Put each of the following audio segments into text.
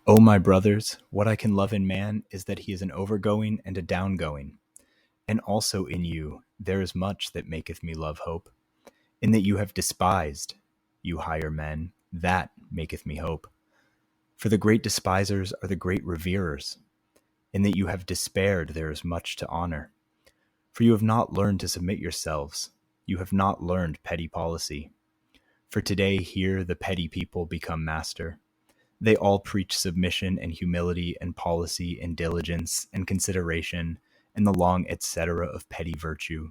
O my brothers, what I can love in man is that he is an overgoing and a downgoing. And also in you there is much that maketh me love hope, in that you have despised, you higher men, that maketh me hope. For the great despisers are the great reverers, in that you have despaired there is much to honor. For you have not learned to submit yourselves, you have not learned petty policy. For today here the petty people become master. They all preach submission and humility and policy and diligence and consideration and the long etc. of petty virtue.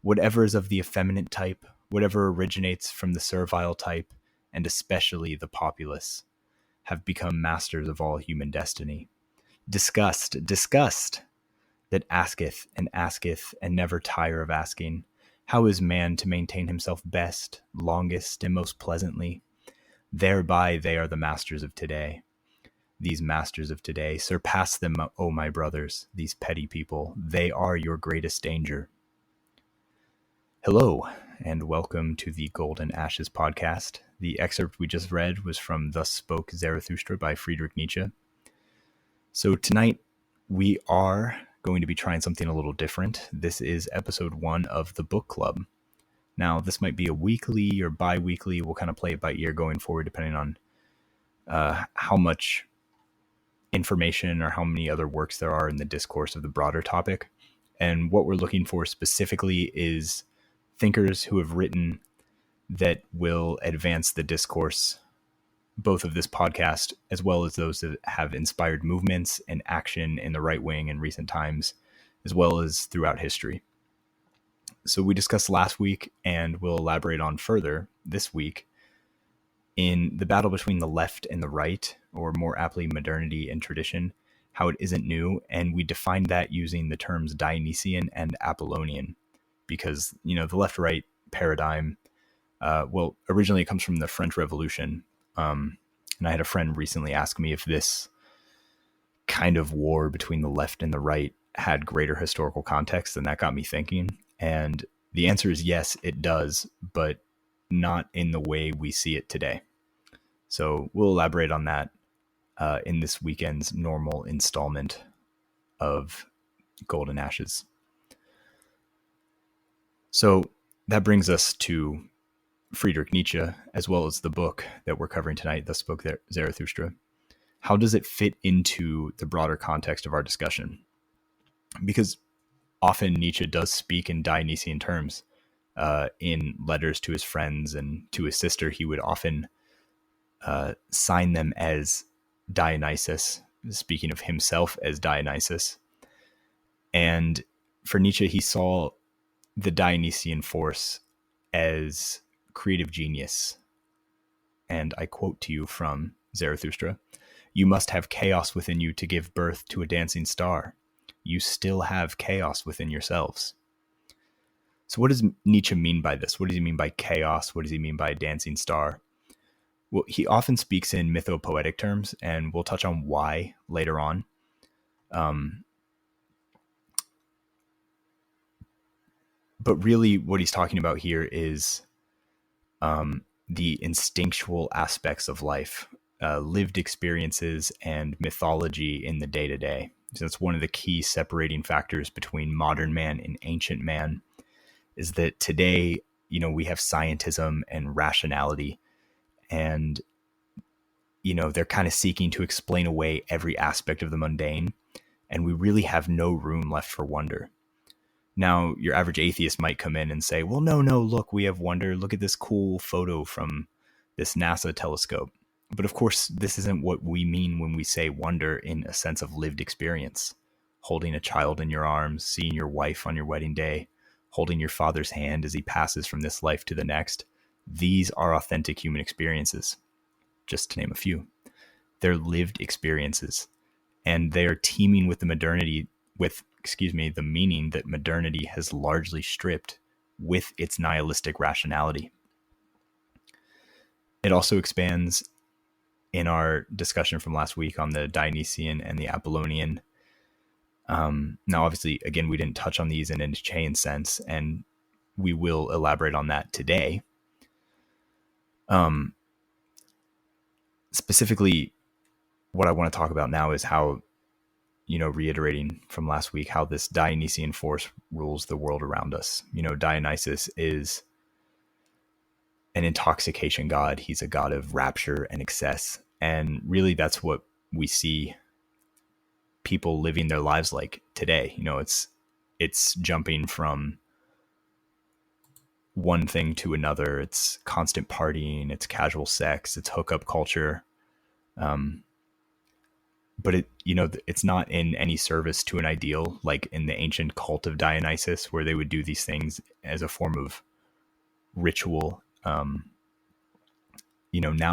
Whatever is of the effeminate type, whatever originates from the servile type, and especially the populace, have become masters of all human destiny. Disgust, disgust, that asketh and never tire of asking, how is man to maintain himself best, longest, and most pleasantly? Thereby they are the masters of today. These masters of today, surpass them, O my brothers, these petty people. They are your greatest danger. Hello, and welcome to the Golden Ashes podcast. The excerpt we just read was from Thus Spoke Zarathustra by Friedrich Nietzsche. So tonight we are going to be trying something a little different. This is episode 1 of the book club. Now, this might be a weekly or bi-weekly. We'll kind of play it by ear going forward, depending on how much information or how many other works there are in the discourse of the broader topic. And what we're looking for specifically is thinkers who have written that will advance the discourse, both of this podcast, as well as those that have inspired movements and action in the right wing in recent times, as well as throughout history. So we discussed last week, and we'll elaborate on further this week, in the battle between the left and the right, or more aptly modernity and tradition, how it isn't new. And we defined that using the terms Dionysian and Apollonian, because, the left-right paradigm, originally it comes from the French Revolution. And I had a friend recently ask me if this kind of war between the left and the right had greater historical context, and that got me thinking. And the answer is yes, it does, but not in the way we see it today. So we'll elaborate on that in this weekend's normal installment of Golden Ashes. So that brings us to Friedrich Nietzsche, as well as the book that we're covering tonight, Thus Spoke Zarathustra. How does it fit into the broader context of our discussion? Because often Nietzsche does speak in Dionysian terms. In letters to his friends and to his sister, he would often sign them as Dionysus, speaking of himself as Dionysus. And for Nietzsche, he saw the Dionysian force as creative genius. And I quote to you from Zarathustra: "You must have chaos within you to give birth to a dancing star. You still have chaos within yourselves." So what does Nietzsche mean by this? What does he mean by chaos? What does he mean by a dancing star? Well, he often speaks in mythopoetic terms, and we'll touch on why later on. But really what he's talking about here is the instinctual aspects of life, lived experiences and mythology in the day-to-day. So that's one of the key separating factors between modern man and ancient man, is that today, we have scientism and rationality, and, they're kind of seeking to explain away every aspect of the mundane, and we really have no room left for wonder. Now, your average atheist might come in and say, well, no, look, we have wonder. Look at this cool photo from this NASA telescope. But of course, this isn't what we mean when we say wonder in a sense of lived experience. Holding a child in your arms, seeing your wife on your wedding day, holding your father's hand as he passes from this life to the next. These are authentic human experiences, just to name a few. They're lived experiences, and they're teeming with the meaning that modernity has largely stripped with its nihilistic rationality. It also expands in our discussion from last week on the Dionysian and the Apollonian. Now, obviously, again, we didn't touch on these in a Nietzschean sense, and we will elaborate on that today. Specifically, what I want to talk about now is how, reiterating from last week, how this Dionysian force rules the world around us. Dionysus is an intoxication god. He's a god of rapture and excess. And really, that's what we see people living their lives like today. It's jumping from one thing to another. It's constant partying, it's casual sex, it's hookup culture. But it's not in any service to an ideal, like in the ancient cult of Dionysus, where they would do these things as a form of ritual. Now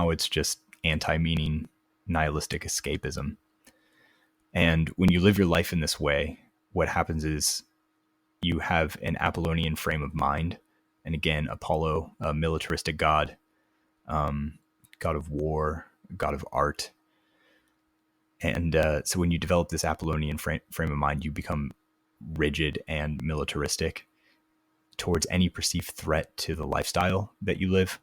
it's just anti-meaning, nihilistic escapism. And when you live your life in this way, what happens is you have an Apollonian frame of mind. And again, Apollo, a militaristic god, god of war, god of art. And so when you develop this Apollonian frame of mind, you become rigid and militaristic towards any perceived threat to the lifestyle that you live.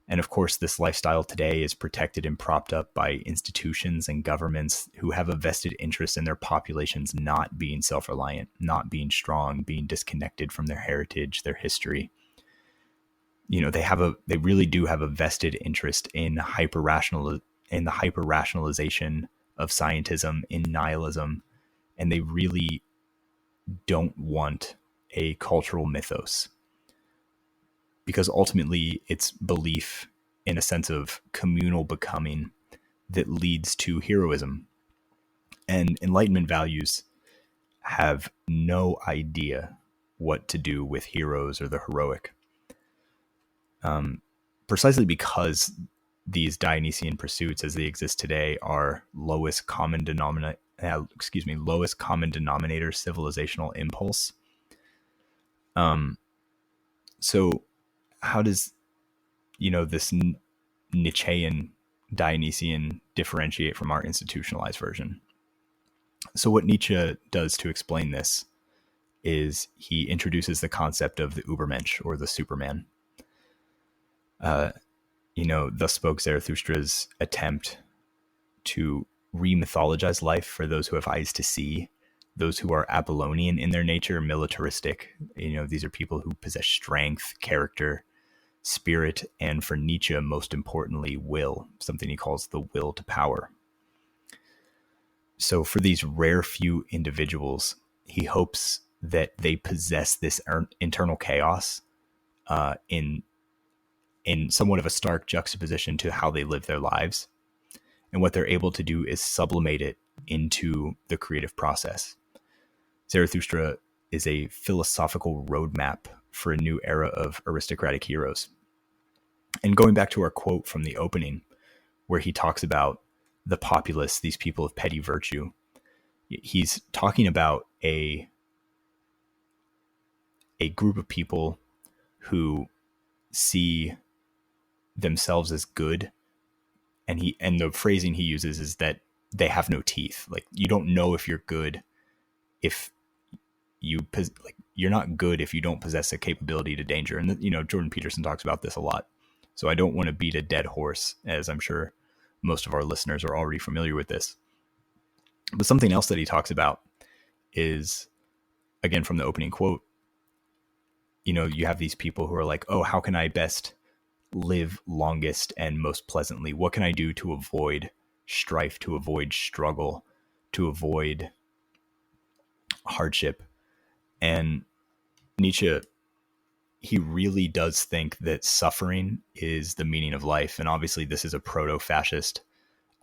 And of course, this lifestyle today is protected and propped up by institutions and governments who have a vested interest in their populations not being self-reliant, not being strong, being disconnected from their heritage, their history. They really do have a vested interest in the hyper-rationalization of scientism, in nihilism, and they really don't want a cultural mythos, because ultimately it's belief in a sense of communal becoming that leads to heroism. And Enlightenment values have no idea what to do with heroes or the heroic. Precisely because these Dionysian pursuits as they exist today are lowest common denominator civilizational impulse. So how does, this Nietzschean Dionysian differentiate from our institutionalized version? So what Nietzsche does to explain this is he introduces the concept of the Übermensch, or the Superman. Thus Spoke Zarathustra's attempt to re-mythologize life for those who have eyes to see, those who are Apollonian in their nature, militaristic. These are people who possess strength, character, spirit, and for Nietzsche, most importantly, will, something he calls the will to power. So for these rare few individuals, he hopes that they possess this internal chaos in somewhat of a stark juxtaposition to how they live their lives. And what they're able to do is sublimate it into the creative process. Zarathustra is a philosophical roadmap for a new era of aristocratic heroes. And going back to our quote from the opening, where he talks about the populace, these people of petty virtue, he's talking about a group of people who see themselves as good. And the phrasing he uses is that they have no teeth. Like, you don't know if you're good if you're not good if you don't possess a capability to danger. And Jordan Peterson talks about this a lot. So I don't want to beat a dead horse, as I'm sure most of our listeners are already familiar with this. But something else that he talks about is, again, from the opening quote, you have these people who are like, oh, how can I best live longest and most pleasantly? What can I do to avoid strife, to avoid struggle, to avoid hardship? And Nietzsche, he really does think that suffering is the meaning of life. And obviously this is a proto-fascist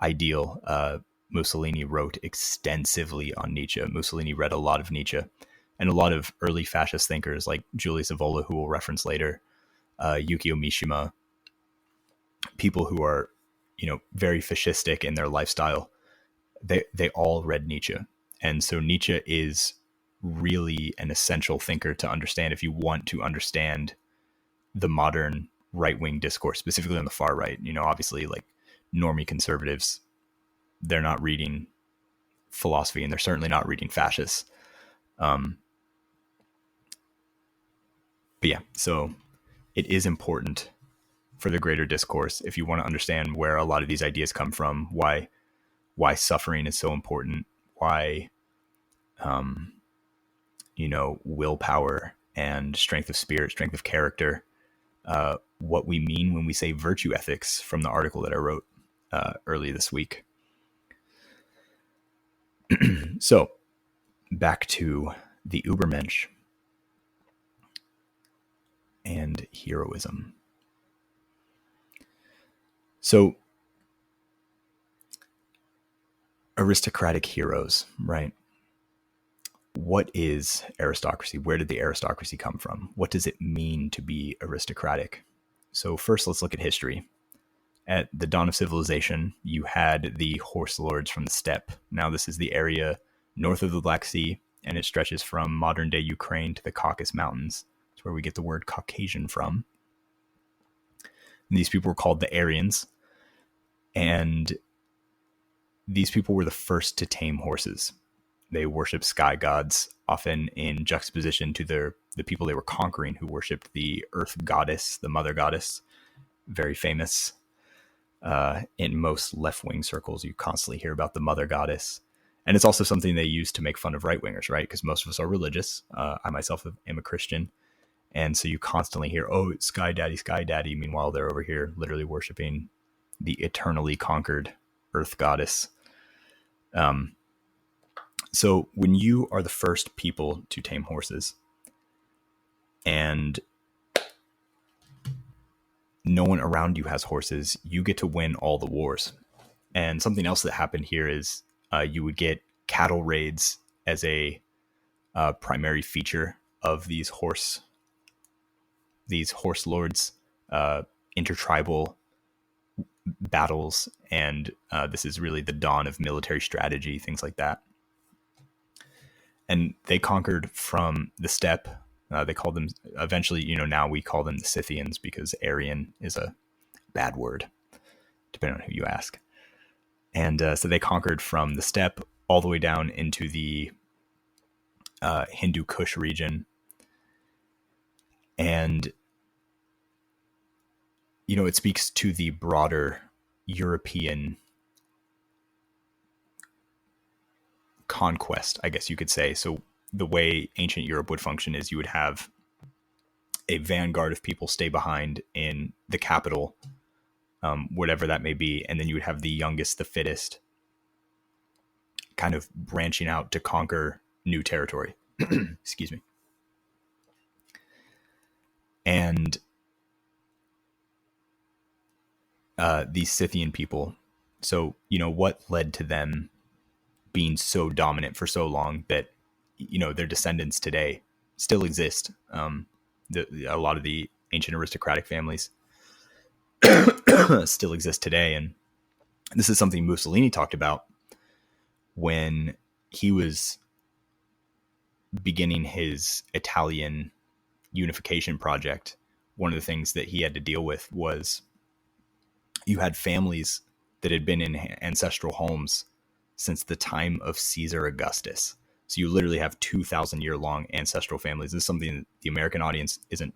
ideal. Mussolini wrote extensively on Nietzsche. Mussolini read a lot of Nietzsche, and a lot of early fascist thinkers like Julius Evola, who we'll reference later, Yukio Mishima, people who are, very fascistic in their lifestyle, they all read Nietzsche. And so Nietzsche is really an essential thinker to understand if you want to understand the modern right-wing discourse, specifically on the far right. Obviously, like normie conservatives, they're not reading philosophy, and they're certainly not reading fascists. But yeah, so it is important for the greater discourse, if you want to understand where a lot of these ideas come from, why why suffering is so important, why, willpower and strength of spirit, strength of character, what we mean when we say virtue ethics from the article that I wrote early this week. So back to the Übermensch and heroism. So aristocratic heroes, right? What is aristocracy? Where did the aristocracy come from? What does it mean to be aristocratic? So first, let's look at history. At the dawn of civilization, you had the horse lords from the steppe. Now this is the area north of the Black Sea, and it stretches from modern-day Ukraine to the Caucasus Mountains. That's where we get the word Caucasian from. And these people were called the Aryans, and these people were the first to tame horses. They worshipped sky gods, often in juxtaposition to the people they were conquering, who worshipped the earth goddess, the mother goddess, very famous. In most left-wing circles, you constantly hear about the mother goddess. And it's also something they use to make fun of right-wingers, right? Because most of us are religious. I myself am a Christian. And so you constantly hear, oh, sky daddy, sky daddy. Meanwhile, they're over here literally worshiping the eternally conquered earth goddess. So when you are the first people to tame horses and no one around you has horses, you get to win all the wars. And something else that happened here is you would get cattle raids as a primary feature of these horse lords, intertribal battles. And this is really the dawn of military strategy, things like that. And they conquered from the steppe. They called them, eventually, now we call them the Scythians because Aryan is a bad word, depending on who you ask. And so they conquered from the steppe all the way down into the Hindu Kush region. And, it speaks to the broader European conquest, I guess you could say. So the way ancient Europe would function is you would have a vanguard of people stay behind in the capital, whatever that may be. And then you would have the youngest, the fittest, kind of branching out to conquer new territory. Excuse me. And these Scythian people, so, what led to them being so dominant for so long that, their descendants today still exist. A lot of the ancient aristocratic families still exist today. And this is something Mussolini talked about when he was beginning his Italian unification project. One of the things that he had to deal with was you had families that had been in ancestral homes since the time of Caesar Augustus. So you literally have 2,000-year-long ancestral families. This is something that the American audience isn't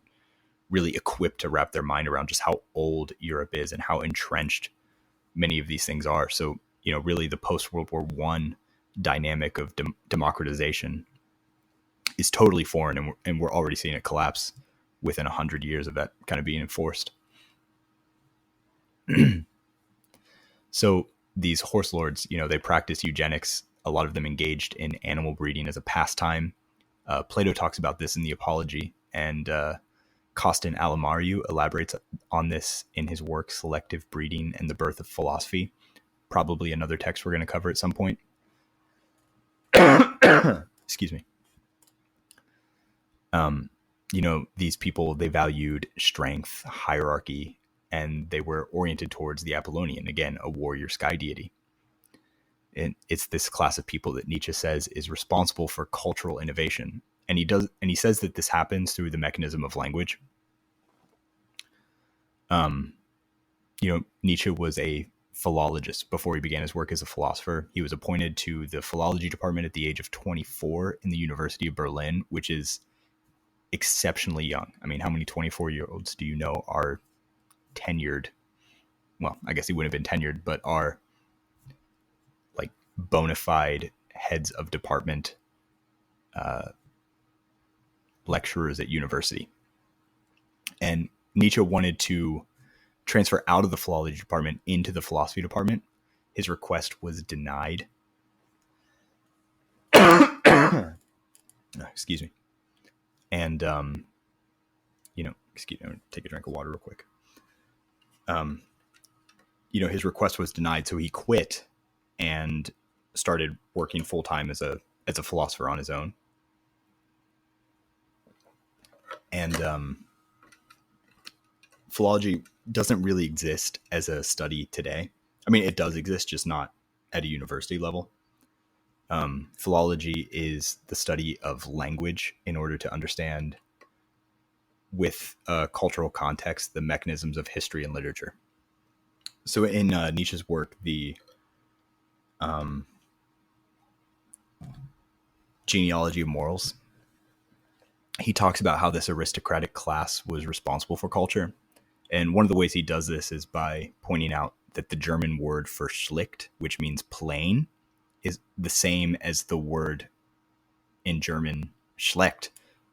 really equipped to wrap their mind around, just how old Europe is and how entrenched many of these things are. So, really the post-World War I dynamic of democratization is totally foreign, and we're already seeing it collapse within 100 years of that kind of being enforced. So these horse lords, they practice eugenics. A lot of them engaged in animal breeding as a pastime. Plato talks about this in the Apology, and Costin Alamariu elaborates on this in his work Selective Breeding and the Birth of Philosophy, probably another text we're going to cover at some point. Excuse me. These people, they valued strength, hierarchy, and they were oriented towards the Apollonian, again, a warrior sky deity. And it's this class of people that Nietzsche says is responsible for cultural innovation. And he says that this happens through the mechanism of language. Nietzsche was a philologist before he began his work as a philosopher. He was appointed to the philology department at the age of 24 in the University of Berlin, which is exceptionally young. I mean, how many 24-year-olds do you know are tenured? Well, I guess he wouldn't have been tenured, but are bona fide heads of department lecturers at university. And Nietzsche wanted to transfer out of the philology department into the philosophy department. His request was denied. Excuse me. And, excuse me, take a drink of water real quick. His request was denied, so he quit and started working full time as a philosopher on his own. And philology doesn't really exist as a study today. I mean, it does exist, just not at a university level. Philology is the study of language in order to understand, with a cultural context, the mechanisms of history and literature. So in Nietzsche's work, the genealogy of morals, he talks about how this aristocratic class was responsible for culture. And one of the ways he does this is by pointing out that the German word for schlicht, which means plain, is the same as the word in German schlecht.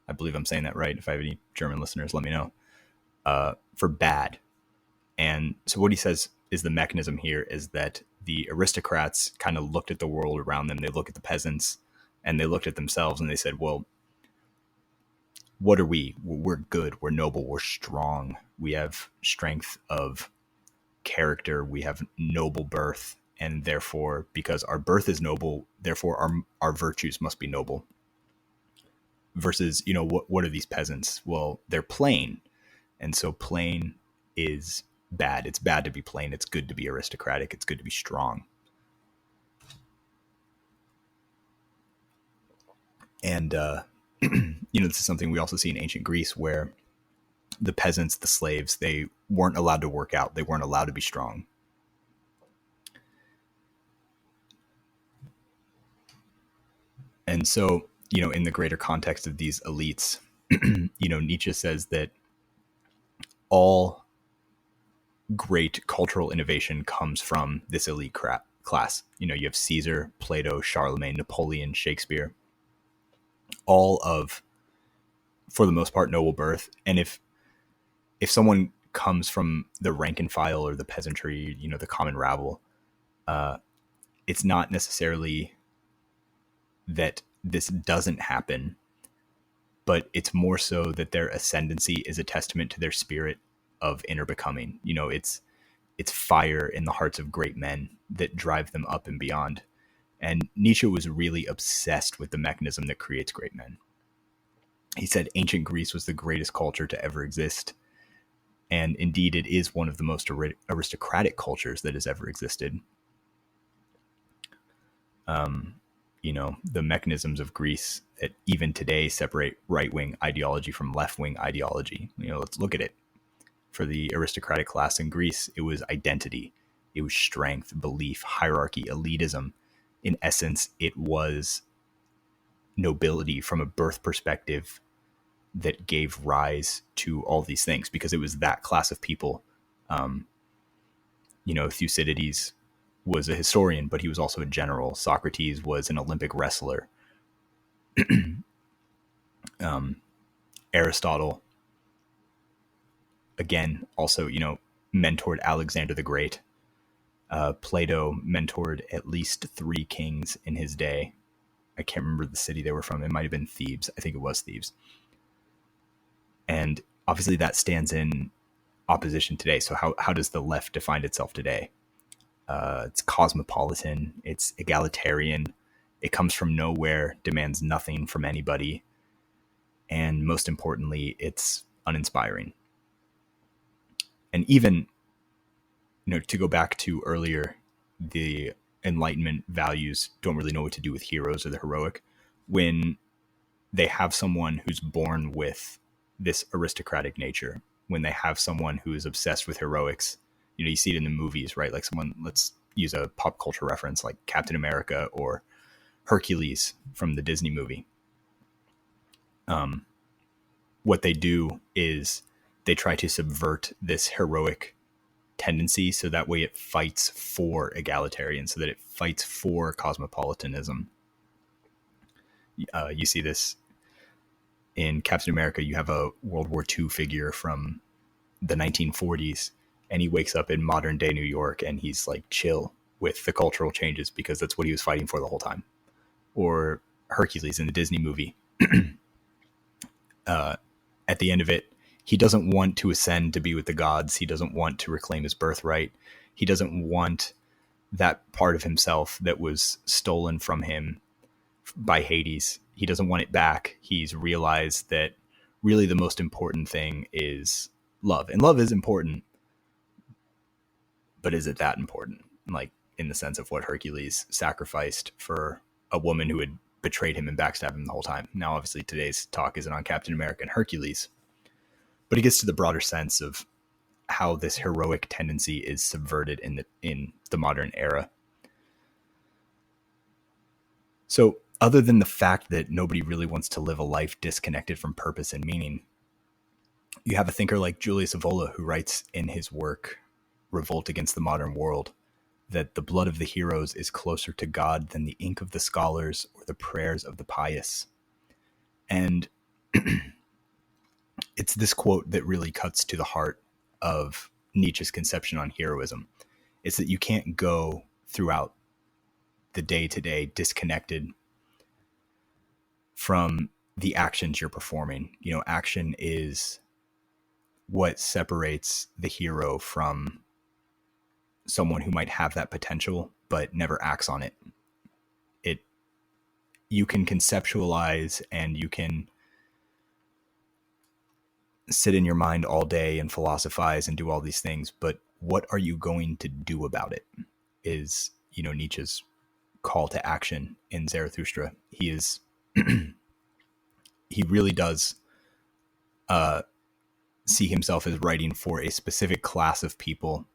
I believe I'm saying that right. If I have any German listeners, let me know. For bad. And so what he says is the mechanism here is that the aristocrats kind of looked at the world around them. They look at the peasants and they looked at themselves and they said, well, what are we? We're good. We're noble. We're strong. We have strength of character. We have noble birth. And therefore, because our birth is noble, therefore our virtues must be noble. Versus, what are these peasants? Well, they're plain. And so plain is bad. It's bad to be plain. It's good to be aristocratic. It's good to be strong. And, this is something we also see in ancient Greece, where the peasants, the slaves, they weren't allowed to work out. They weren't allowed to be strong. And so, in the greater context of these elites, Nietzsche says that all great cultural innovation comes from this elite class. You have Caesar, Plato, Charlemagne, Napoleon, Shakespeare, all of, for the most part, noble birth. And if someone comes from the rank and file or the peasantry, the common rabble, it's not necessarily that this doesn't happen, but it's more so that their ascendancy is a testament to their spirit of inner becoming. It's fire in the hearts of great men that drive them up and beyond. And Nietzsche was really obsessed with the mechanism that creates great men. He said ancient Greece was the greatest culture to ever exist. And indeed, it is one of the most aristocratic cultures that has ever existed. The mechanisms of Greece that even today separate right-wing ideology from left-wing ideology. Let's look at it. For the aristocratic class in Greece, it was identity. It was strength, belief, hierarchy, elitism. In essence, it was nobility from a birth perspective that gave rise to all these things, because it was that class of people. Thucydides was a historian, but he was also a general. Socrates was an Olympic wrestler. Aristotle, again, also, mentored Alexander the Great. Plato mentored at least 3 kings in his day. I can't remember the city they were from. It might have been Thebes. I think it was Thebes. And obviously that stands in opposition today. So how does the left define itself today? It's cosmopolitan. It's egalitarian. It comes from nowhere, demands nothing from anybody. And most importantly, it's uninspiring. And even, to go back to earlier, the Enlightenment values don't really know what to do with heroes or the heroic. When they have someone who's born with this aristocratic nature, when they have someone who is obsessed with heroics, you see it in the movies, right? Like someone, let's use a pop culture reference like Captain America or Hercules from the Disney movie. What they do is they try to subvert this heroic tendency, so that way it fights for egalitarian, so that it fights for cosmopolitanism. You see this in Captain America. You have a World War II figure from the 1940s, and he wakes up in modern day New York, and he's like chill with the cultural changes because that's what he was fighting for the whole time. Or Hercules in the Disney movie. At the end of it, he doesn't want to ascend to be with the gods. He doesn't want to reclaim his birthright. He doesn't want that part of himself that was stolen from him by Hades. He doesn't want it back. He's realized that really the most important thing is love. And love is important, but is it that important? Like, in the sense of what Hercules sacrificed for a woman who had betrayed him and backstabbed him the whole time. Now, obviously, today's talk isn't on Captain America and Hercules, but it gets to the broader sense of how this heroic tendency is subverted in the modern era. So, other than the fact that nobody really wants to live a life disconnected from purpose and meaning, you have a thinker like Julius Evola, who writes in his work Revolt Against the Modern World that the blood of the heroes is closer to God than the ink of the scholars or the prayers of the pious. And it's this quote that really cuts to the heart of Nietzsche's conception on heroism. It's that you can't go throughout the day-to-day disconnected from the actions you're performing. You know, action is what separates the hero from someone who might have that potential but never acts on it. You can conceptualize and you can sit in your mind all day and philosophize and do all these things, but what are you going to do about it is, you know, Nietzsche's call to action in Zarathustra. He is he really does see himself as writing for a specific class of people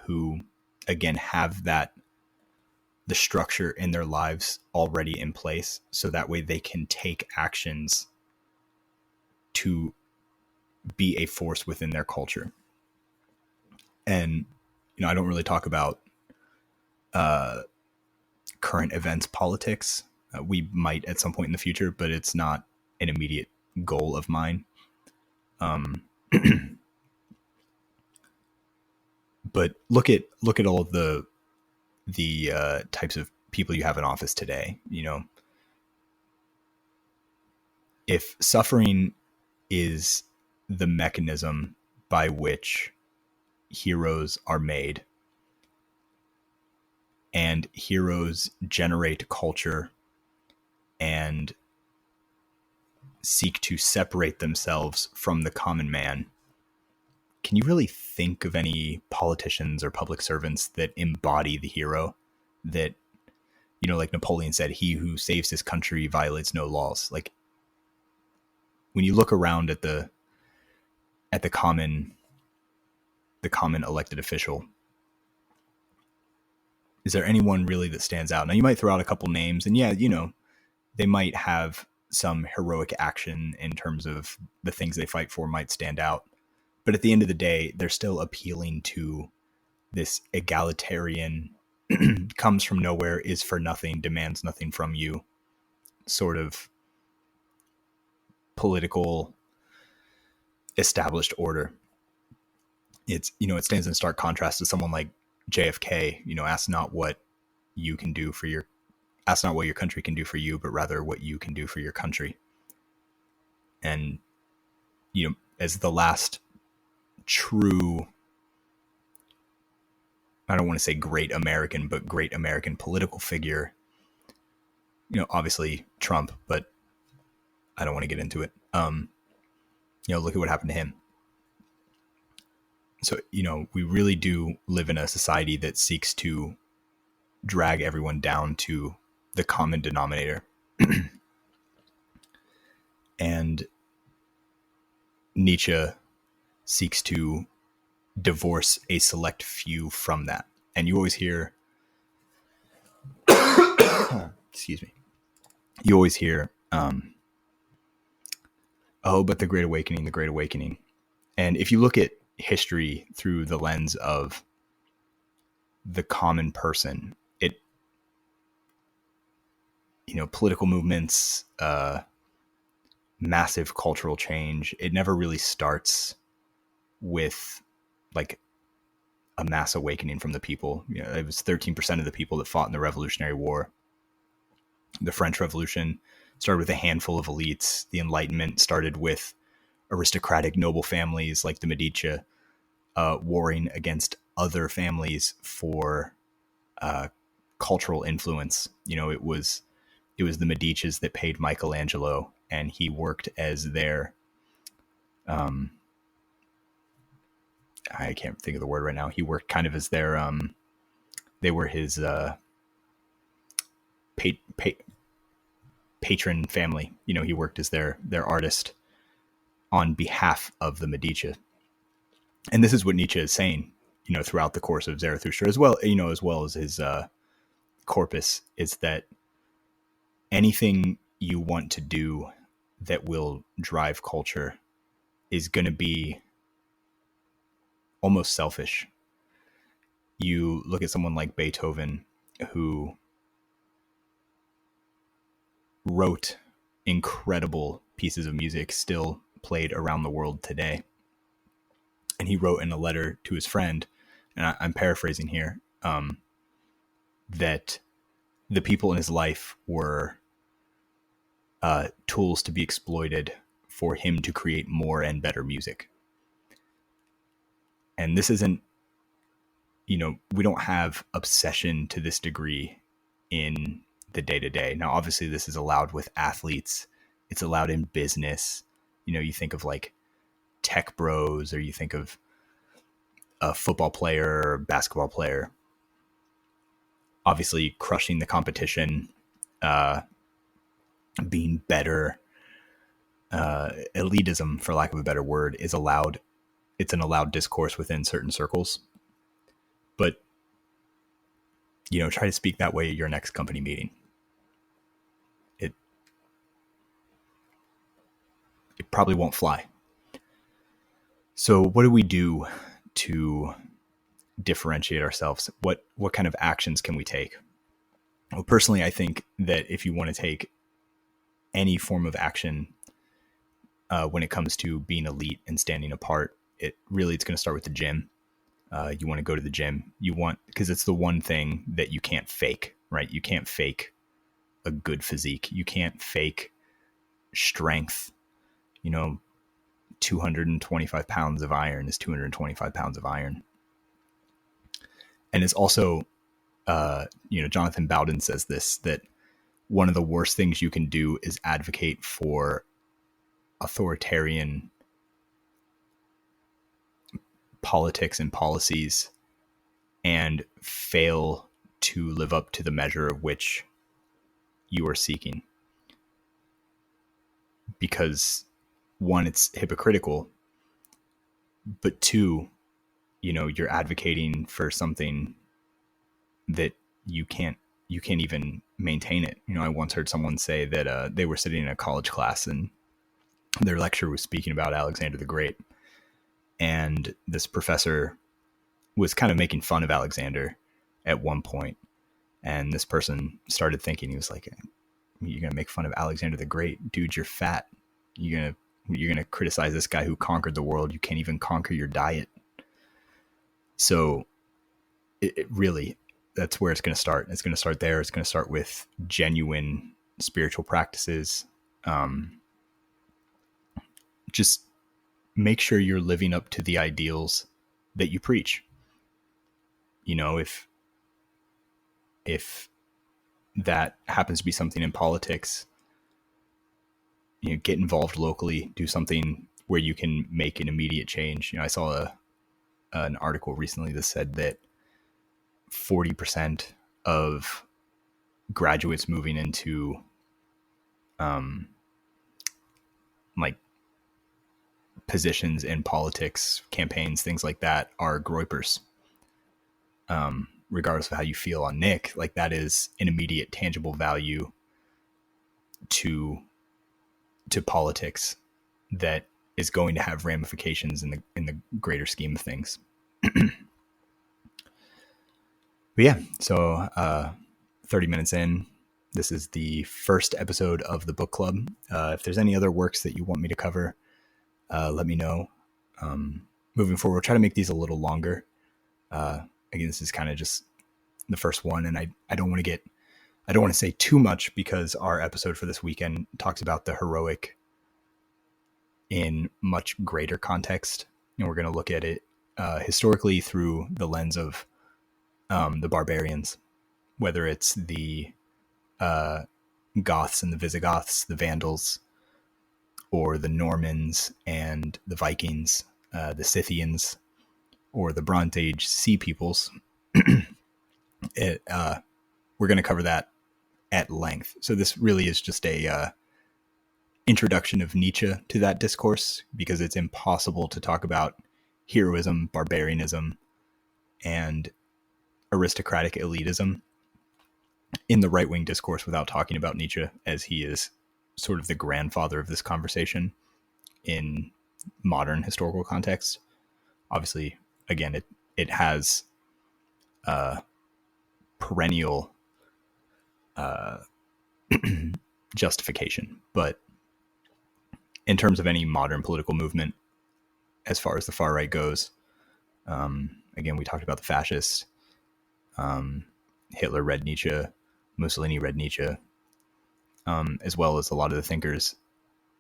who, again, have the structure in their lives already in place, so that way they can take actions to be a force within their culture. And, you know, I don't really talk about current events politics. We might at some point in the future, but it's not an immediate goal of mine. But look at all of the types of people you have in office today. You know, if suffering is the mechanism by which heroes are made, and heroes generate culture and seek to separate themselves from the common man, can you really think of any politicians or public servants that embody the hero? That, you know, like Napoleon said, he who saves his country violates no laws. Like, when you look around at the common elected official, is there anyone really that stands out? Now, you might throw out a couple names, and yeah, you know, they might have some heroic action in terms of the things they fight for might stand out. But at the end of the day, they're still appealing to this egalitarian, comes from nowhere, is for nothing, demands nothing from you sort of political established order. It's, you know, it stands in stark contrast to someone like JFK. You know, ask not what your country can do for you, but rather what you can do for your country. And, you know, as the last true, I don't want to say great American, but great American political figure, you know, obviously Trump, but I don't want to get into it. You know, look at what happened to him. So, you know, we really do live in a society that seeks to drag everyone down to the common denominator. And Nietzsche seeks to divorce a select few from that. And you always hear, excuse me, you always hear, oh, but the Great Awakening. And if you look at history through the lens of the common person. It, political movements, massive cultural change, it never really starts with like a mass awakening from the people. It was 13% of the people that fought in the Revolutionary War. The French Revolution started with a handful of elites. The Enlightenment started with aristocratic noble families like the Medici, warring against other families for cultural influence. It was the Medicis that paid Michelangelo, and he worked as their I can't think of the word right now. He worked kind of as their they were his patron family. He worked as their artist on behalf of the Medici. And this is what Nietzsche is saying, throughout the course of Zarathustra, as well as his corpus, is that anything you want to do that will drive culture is going to be almost selfish. You look at someone like Beethoven, who wrote incredible pieces of music still played around the world today. And he wrote in a letter to his friend, and I'm paraphrasing here, that the people in his life were tools to be exploited for him to create more and better music. And this isn't, we don't have obsession to this degree in the day-to-day. Now, obviously, this is allowed with athletes. It's allowed in business. You think of like tech bros, or you think of a football player or basketball player, obviously crushing the competition, being better. Elitism, for lack of a better word, is allowed. It's an allowed discourse within certain circles. But, try to speak that way at your next company meeting. It probably won't fly. So what do we do to differentiate ourselves? What kind of actions can we take? Well, personally, I think that if you want to take any form of action when it comes to being elite and standing apart, it's going to start with the gym. You want to go to the gym. Because it's the one thing that you can't fake, right? You can't fake a good physique. You can't fake strength. 225 pounds of iron is 225 pounds of iron. And it's also, Jonathan Bowden says this, that one of the worst things you can do is advocate for authoritarian politics and policies and fail to live up to the measure of which you are seeking. Because one, it's hypocritical, but two, you're advocating for something that you can't even maintain it. I once heard someone say that they were sitting in a college class and their lecturer was speaking about Alexander the Great. And this professor was kind of making fun of Alexander at one point. And this person started thinking, he was like, you're going to make fun of Alexander the Great? Dude, you're fat. You're going to criticize this guy who conquered the world. You can't even conquer your diet. So it really, that's where it's going to start. It's going to start there. It's going to start with genuine spiritual practices. Just make sure you're living up to the ideals that you preach. If that happens to be something in politics, get involved locally, do something where you can make an immediate change. I saw an article recently that said that 40% of graduates moving into like positions in politics, campaigns, things like that, are groypers. Regardless of how you feel on Nick, like that is an immediate tangible value to politics that is going to have ramifications in the greater scheme of things. But yeah, so 30 minutes in, this is the first episode of the book club. If there's any other works that you want me to cover, let me know. Moving forward, we'll try to make these a little longer. Again, this is kind of just the first one, and I don't want to say too much because our episode for this weekend talks about the heroic in much greater context, and we're going to look at it historically through the lens of the barbarians, whether it's the Goths and the Visigoths, the Vandals, or the Normans and the Vikings, the Scythians, or the Bronze Age sea peoples. We're going to cover that at length. So this really is just a introduction of Nietzsche to that discourse, because it's impossible to talk about heroism, barbarianism, and aristocratic elitism in the right-wing discourse without talking about Nietzsche, as he is sort of the grandfather of this conversation in modern historical context. Obviously, again, it has perennial justification, but in terms of any modern political movement, as far as the far right goes, again, we talked about the fascists. Hitler read Nietzsche, Mussolini read Nietzsche, as well as a lot of the thinkers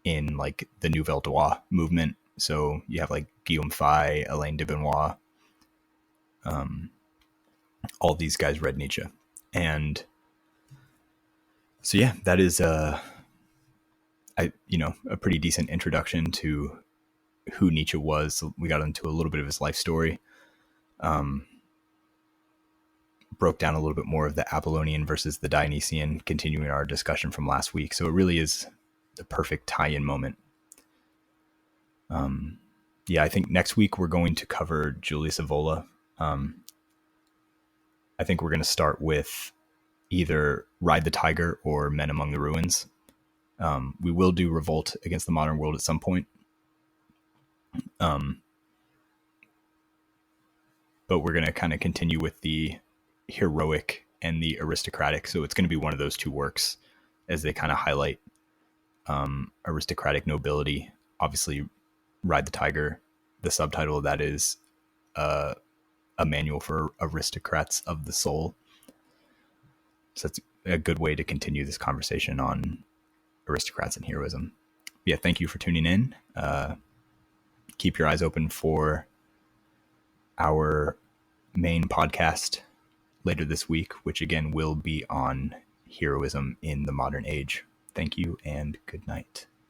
in like the Nouvelle Droit movement. So you have like Guillaume Faye, Alain de Benoit, all these guys read Nietzsche. And so, yeah, that is a pretty decent introduction to who Nietzsche was. We got into a little bit of his life story. Broke down a little bit more of the Apollonian versus the Dionysian, continuing our discussion from last week. So it really is the perfect tie-in moment. I think next week we're going to cover Julius Evola. I think we're going to start with either Ride the Tiger or Men Among the Ruins. We will do Revolt Against the Modern World at some point. But we're going to kind of continue with the heroic and the aristocratic. So it's going to be one of those two works as they kind of highlight aristocratic nobility. Obviously, Ride the Tiger, the subtitle of that is a manual for aristocrats of the soul. So that's a good way to continue this conversation on aristocrats and heroism. Yeah, thank you for tuning in. Keep your eyes open for our main podcast later this week, which again will be on heroism in the modern age. Thank you and good night.